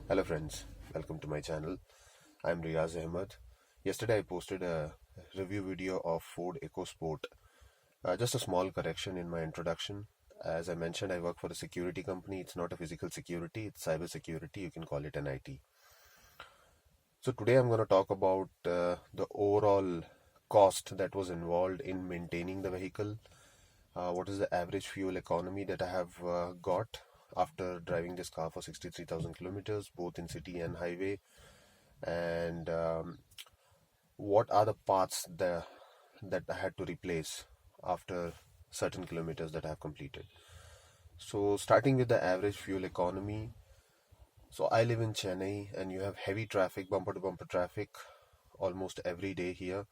Hello friends, welcome to my channel. I'm Riaz Ahmed. Yesterday I posted a review video of Ford Ecosport. Just a small correction in my introduction. As I mentioned, I work for a security company. It's not a physical security, it's cyber security. You can call it an IT. So today I'm going to talk about the overall cost that was involved in maintaining the vehicle. What is the average fuel economy that I have got after driving this car for 63,000 kilometers, both in city and highway, and what are the parts that I had to replace after certain kilometers that I have completed. So starting with the average fuel economy. So I live in Chennai and you have heavy traffic, bumper to bumper traffic almost every day here.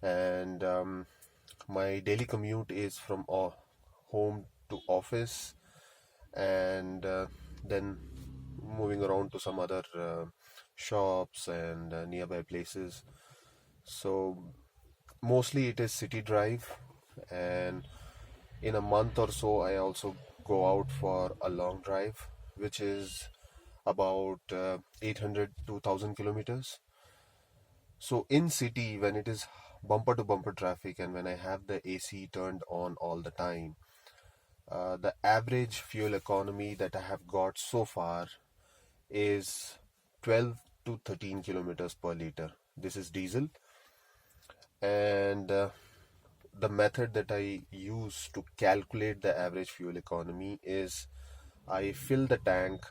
And my daily commute is from home to office, and then moving around to some other shops and nearby places. So mostly it is city drive, and in a month or so I also go out for a long drive, which is about 800 to 1000 kilometers. So in city, when it is bumper to bumper traffic and when I have the AC turned on all the time, the average fuel economy that I have got so far is 12 to 13 kilometers per liter. This is diesel, and the method that I use to calculate the average fuel economy is I fill the tank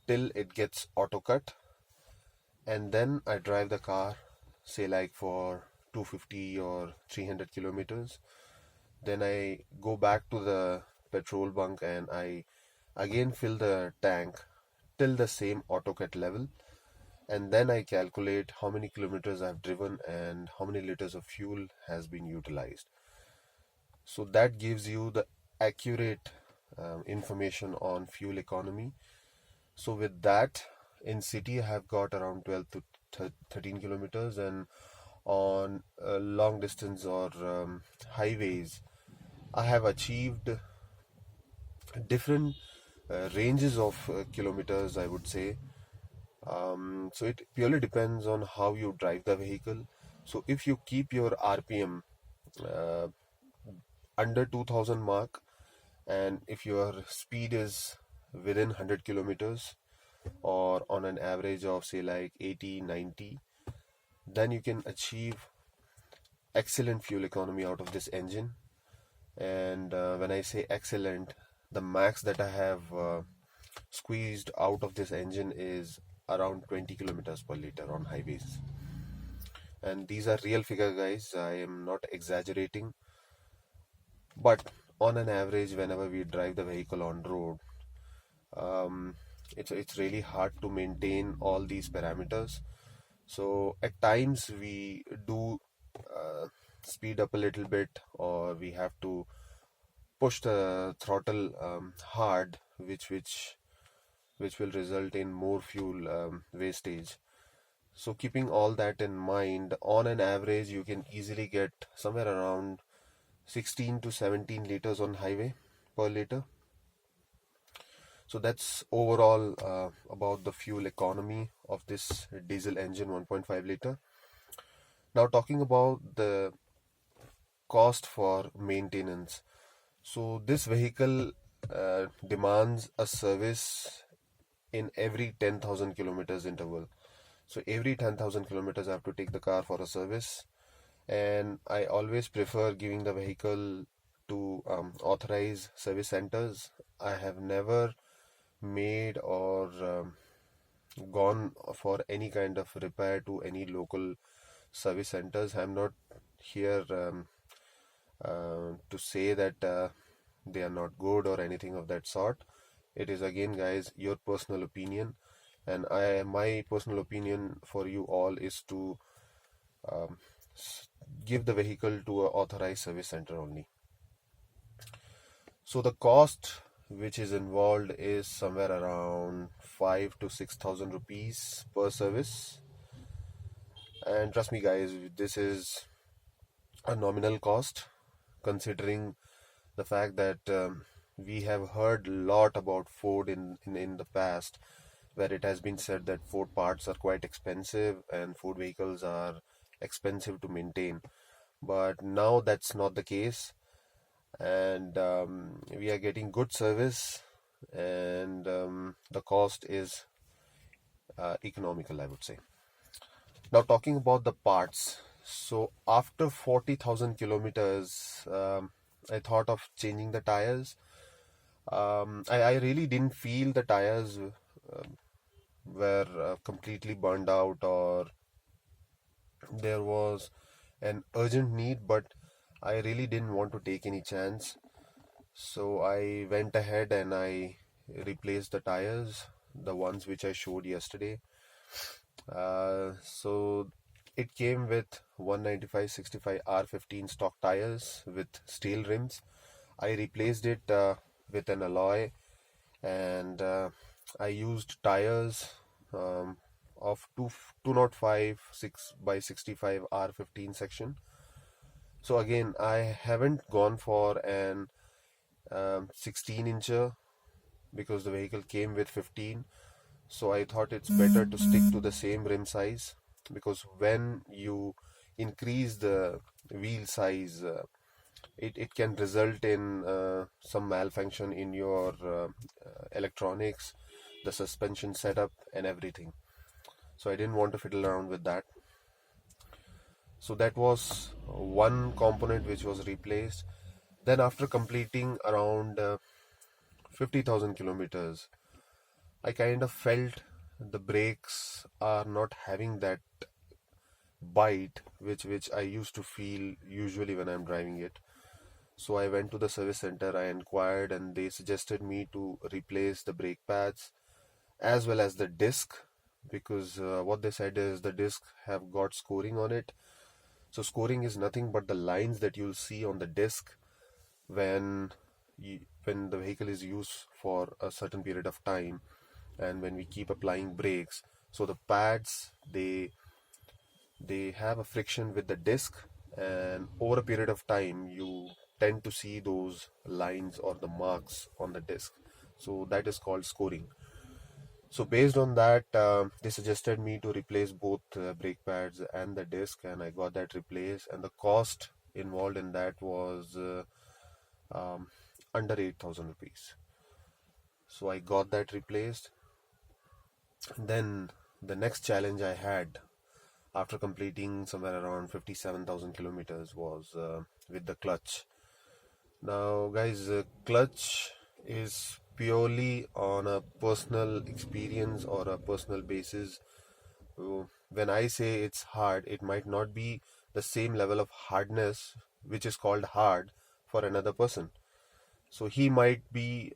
till it gets auto cut, and then I drive the car, say like for 250 or 300 kilometers. Then I go back to the petrol bunk and I again fill the tank till the same auto cut level, and then I calculate how many kilometers I've driven and how many liters of fuel has been utilized. So that gives you the accurate information on fuel economy. So with that, in city I have got around 12 to 13 kilometers, and on long distance or highways I have achieved different ranges of kilometers, I would say. So it purely depends on how you drive the vehicle. So if you keep your RPM uh, under 2000 mark, and if your speed is within 100 kilometers or on an average of say like 80 90, then you can achieve excellent fuel economy out of this engine. And when I say excellent, the max that I have squeezed out of this engine is around 20 kilometers per liter on highways. And these are real figure, guys. I am not exaggerating. But on an average, whenever we drive the vehicle on road, um, it's really hard to maintain all these parameters. So at times we do speed up a little bit, or we have to push the throttle hard, which will result in more fuel wastage. So keeping all that in mind, on an average you can easily get somewhere around 16 to 17 liters on highway per liter. So that's overall about the fuel economy of this diesel engine 1.5 liter. Now talking about the cost for maintenance. So this vehicle demands a service in every 10,000 kilometers interval. So every 10,000 kilometers I have to take the car for a service, and I always prefer giving the vehicle to authorized service centers. I have never made or gone for any kind of repair to any local service centers. I'm not here to say that they are not good or anything of that sort. It is again, guys, your personal opinion, and my personal opinion for you all is to um, give the vehicle to a authorized service center only. So the cost which is involved is somewhere around 5 to 6,000 rupees per service, and trust me, guys, this is a nominal cost considering the fact that we have heard a lot about Ford in the past, where it has been said that Ford parts are quite expensive and Ford vehicles are expensive to maintain. But now that's not the case, and we are getting good service, and the cost is economical, I would say. Now, talking about the parts, so after 40,000 kilometers, I thought of changing the tires. I really didn't feel the tires were completely burned out, or there was an urgent need, but I really didn't want to take any chance. So I went ahead and I replaced the tires, the ones which I showed yesterday. So it came with 195/65 R15 stock tires with steel rims. I replaced it with an alloy, and I used tires of 205 6 by 65 R15 section. So again, I haven't gone for an 16 incher because the vehicle came with 15. So I thought it's better to stick to the same rim size, because when you increase the wheel size, it can result in some malfunction in your electronics, the suspension setup, and everything. So I didn't want to fiddle around with that. So that was one component which was replaced. Then after completing around 50,000 kilometers, I kind of felt the brakes are not having that bite which I used to feel usually when I'm driving it. So I went to the service center, I inquired, and they suggested me to replace the brake pads as well as the disc, because what they said is the disc have got scoring on it. So scoring is nothing but the lines that you'll see on the disc when when the vehicle is used for a certain period of time, and when we keep applying brakes. So the pads, they have a friction with the disc, and over a period of time you tend to see those lines or the marks on the disc. So that is called scoring. So based on that, they suggested me to replace both brake pads and the disc, and I got that replaced, and the cost involved in that was um, under 8,000 rupees. So I got that replaced. Then the next challenge I had after completing somewhere around 57,000 kilometers was with the clutch. Now, guys, clutch is purely on a personal experience or a personal basis. When I say it's hard, it might not be the same level of hardness which is called hard for another person. So he might be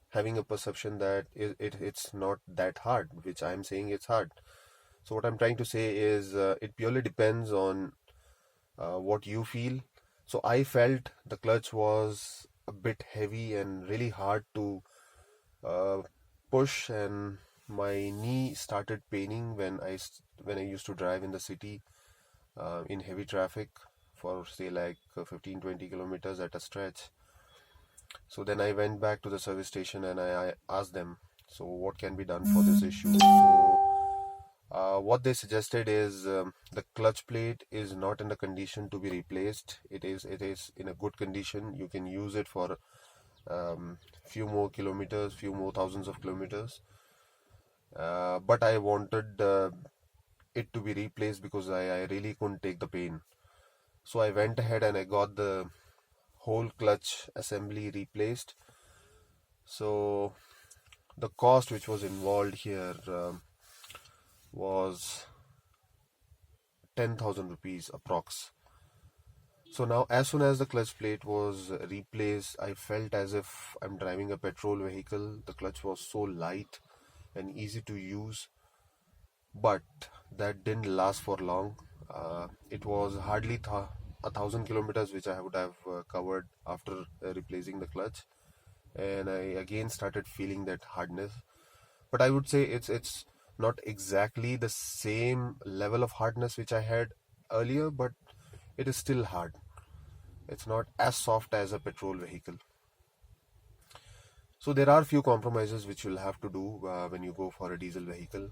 having a perception that it's not that hard, which I'm saying it's hard. So what I'm trying to say is it purely depends on what you feel. So I felt the clutch was a bit heavy and really hard to uh, push, and my knee started paining when I used to drive in the city in heavy traffic for say like 15-20 kilometers at a stretch. So then I went back to the service station and I asked them, so what can be done for this issue? So what they suggested is the clutch plate is not in the condition to be replaced. It is in a good condition. You can use it for few more kilometers, few more thousands of kilometers. But I wanted it to be replaced because I really couldn't take the pain. So I went ahead and I got the whole clutch assembly replaced. So the cost which was involved here was 10,000 rupees approx. So now, as soon as the clutch plate was replaced, I felt as if I'm driving a petrol vehicle. The clutch was so light and easy to use, but that didn't last for long. It was hardly 1,000 kilometers which I would have covered after replacing the clutch, and I again started feeling that hardness. But I would say it's not exactly the same level of hardness which I had earlier, but it is still hard. It's not as soft as a petrol vehicle. So there are few compromises which you'll have to do when you go for a diesel vehicle,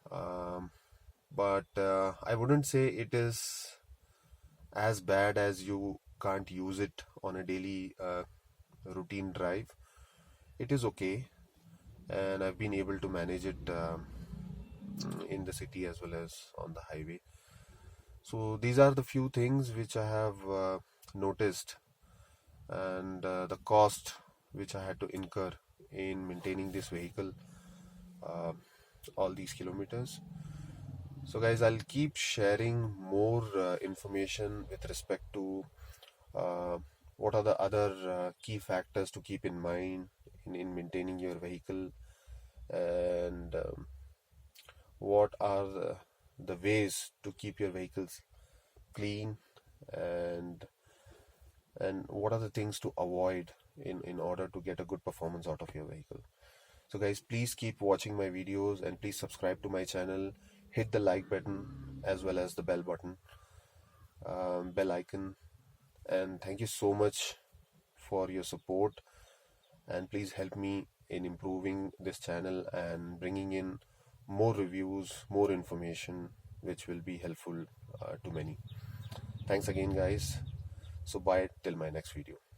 but I wouldn't say it is as bad as you can't use it on a daily routine drive. It is okay, and I've been able to manage it in the city as well as on the highway. So these are the few things which I have noticed, and the cost which I had to incur in maintaining this vehicle uh, all these kilometers. So guys, I'll keep sharing more information with respect to uh, what are the other key factors to keep in mind in maintaining your vehicle, and what are the ways to keep your vehicles clean, and what are the things to avoid in order to get a good performance out of your vehicle. So guys, please keep watching my videos and please subscribe to my channel, hit the like button as well as the bell button, bell icon, and thank you so much for your support, and please help me in improving this channel and bringing in more reviews, more information which will be helpful to many. Thanks again guys. So bye till my next video.